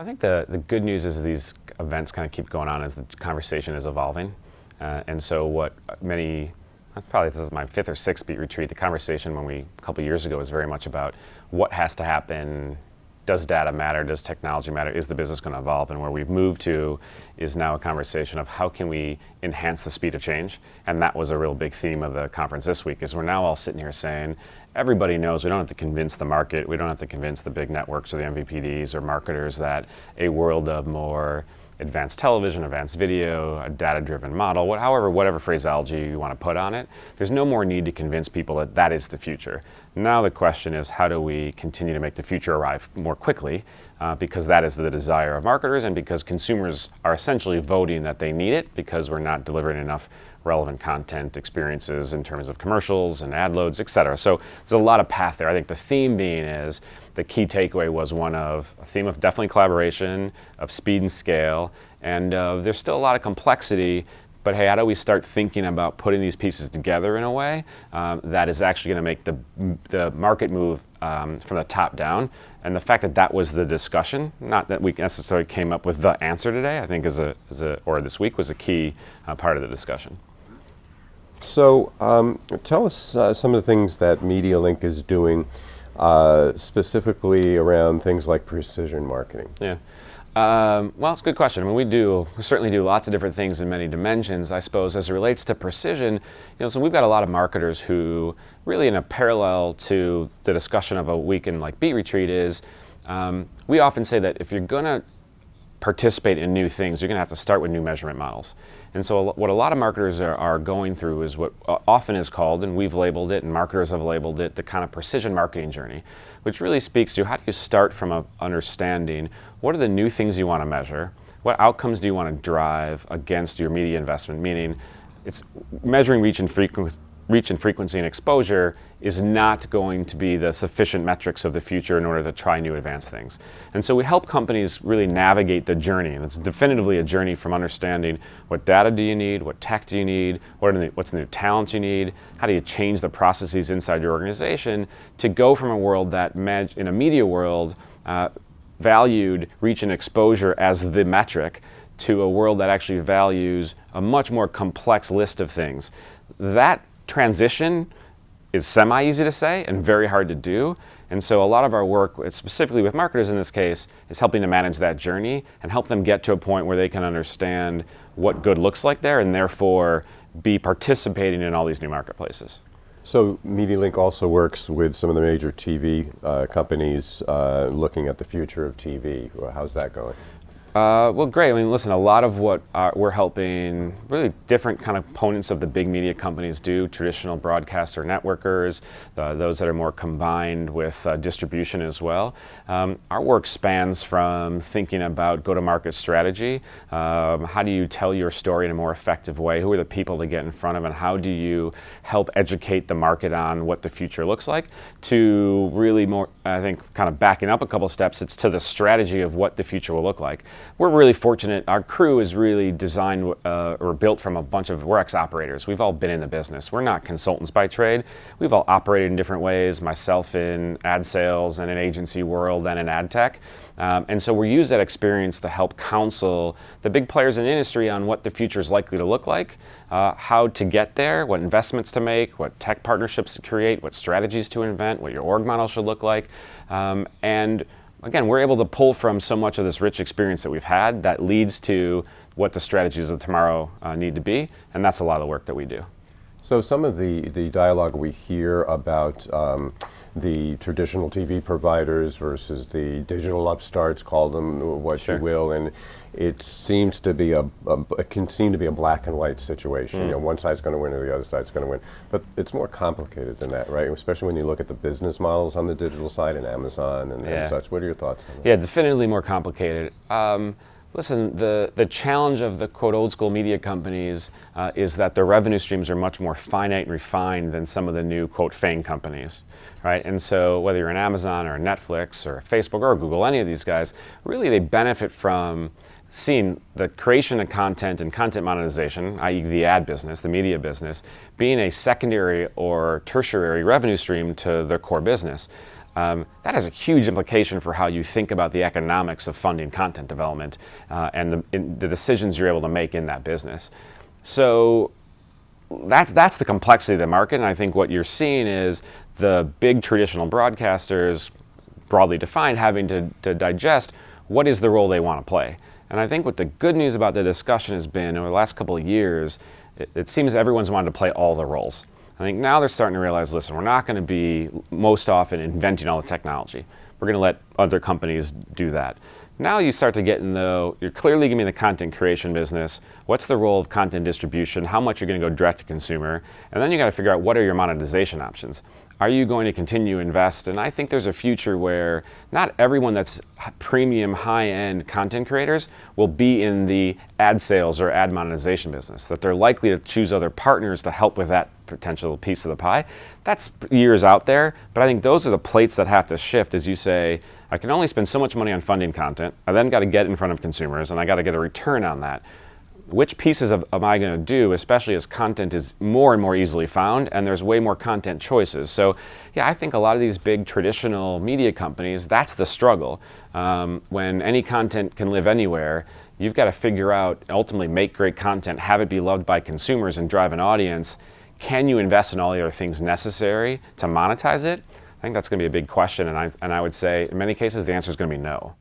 I think the good news is these events kind of keep going on as the conversation is evolving. And so what probably this is my 5th or 6th Beet Retreat, the conversation a couple years ago was very much about what has to happen. Does data matter? Does technology matter? Is the business going to evolve? And where we've moved to is now a conversation of how can we enhance the speed of change? And that was a real big theme of the conference this week, is we're now all sitting here saying, everybody knows we don't have to convince the market, we don't have to convince the big networks or the MVPDs or marketers that a world of more advanced television, advanced video, a data-driven model, whatever phraseology you want to put on it, there's no more need to convince people that that is the future. Now the question is, how do we continue to make the future arrive more quickly? Because that is the desire of marketers, and because consumers are essentially voting that they need it because we're not delivering enough relevant content experiences in terms of commercials and ad loads, et cetera. So there's a lot of path there. I think the theme being is, the key takeaway was a theme of definitely collaboration, of speed and scale, and there's still a lot of complexity, but hey, how do we start thinking about putting these pieces together in a way that is actually going to make the market move from the top down? And the fact that that was the discussion, not that we necessarily came up with the answer today, I think or this week was a key part of the discussion. So tell us some of the things that MediaLink is doing specifically around things like precision marketing. Yeah. Well, it's a good question. I mean, we certainly do lots of different things in many dimensions. I suppose as it relates to precision, so we've got a lot of marketers who really, in a parallel to the discussion of a weekend like Beet Retreat, is we often say that if you're going to participate in new things, you're going to have to start with new measurement models. And so what a lot of marketers are going through is what often is called, and we've labeled it, and marketers have labeled it, the kind of precision marketing journey, which really speaks to how do you start from an understanding what are the new things you want to measure, what outcomes do you want to drive against your media investment, meaning it's measuring reach and frequency and exposure is not going to be the sufficient metrics of the future in order to try new advanced things. And so we help companies really navigate the journey, and it's definitively a journey from understanding what data do you need, what tech do you need, what's the new talent you need, how do you change the processes inside your organization to go from a world that in a media world valued reach and exposure as the metric to a world that actually values a much more complex list of things. That transition is semi-easy to say and very hard to do. And so a lot of our work, specifically with marketers in this case, is helping to manage that journey and help them get to a point where they can understand what good looks like there and therefore be participating in all these new marketplaces. So MediaLink also works with some of the major TV companies looking at the future of TV. How's that going? Well, great. I mean, listen, a lot of what we're helping really different kind of components of the big media companies do, traditional broadcaster networkers, those that are more combined with distribution as well. Our work spans from thinking about go-to-market strategy, how do you tell your story in a more effective way, who are the people to get in front of, and how do you help educate the market on what the future looks like, to really more, I think, kind of backing up a couple steps, it's to the strategy of what the future will look like. We're really fortunate. Our crew is really designed or built from we're ex-operators. We've all been in the business. We're not consultants by trade. We've all operated in different ways, myself in ad sales and in agency world and in ad tech. And so we use that experience to help counsel the big players in the industry on what the future is likely to look like, how to get there, what investments to make, what tech partnerships to create, what strategies to invent, what your org model should look like. And again, we're able to pull from so much of this rich experience that we've had that leads to what the strategies of tomorrow need to be, and that's a lot of the work that we do. So some of the dialogue we hear about the traditional TV providers versus the digital upstarts, call them what Sure. you will, and it seems to be it can seem to be a black and white situation. One side's going to win or the other side's going to win. But it's more complicated than that, right? Especially when you look at the business models on the digital side and Amazon and such. What are your thoughts on that? Yeah, definitely more complicated. Listen, the challenge of the quote old school media companies is that their revenue streams are much more finite and refined than some of the new quote FANG companies, right? And so whether you're an Amazon or a Netflix or a Facebook or a Google, any of these guys, really they benefit from seeing the creation of content and content monetization, i.e. the ad business, the media business, being a secondary or tertiary revenue stream to their core business. that has a huge implication for how you think about the economics of funding content development and the decisions you're able to make in that business. So that's the complexity of the market, and I think what you're seeing is the big traditional broadcasters, broadly defined, having to digest what is the role they want to play. And I think what the good news about the discussion has been over the last couple of years, it seems everyone's wanted to play all the roles. I think now they're starting to realize, listen, we're not going to be most often inventing all the technology. We're going to let other companies do that. Now you start to get in you're clearly giving me the content creation business. What's the role of content distribution? How much you're going to go direct to consumer? And then you got to figure out what are your monetization options. Are you going to continue to invest? And I think there's a future where not everyone that's premium, high-end content creators will be in the ad sales or ad monetization business, that they're likely to choose other partners to help with that potential piece of the pie. That's years out there, but I think those are the plates that have to shift as you say, I can only spend so much money on funding content. I then got to get in front of consumers, and I got to get a return on that. Which pieces am I going to do, especially as content is more and more easily found and there's way more content choices. So yeah, I think a lot of these big traditional media companies, that's the struggle. When any content can live anywhere, you've got to figure out, ultimately make great content, have it be loved by consumers and drive an audience. Can you invest in all the other things necessary to monetize it? I think that's going to be a big question, and I would say in many cases the answer is going to be no.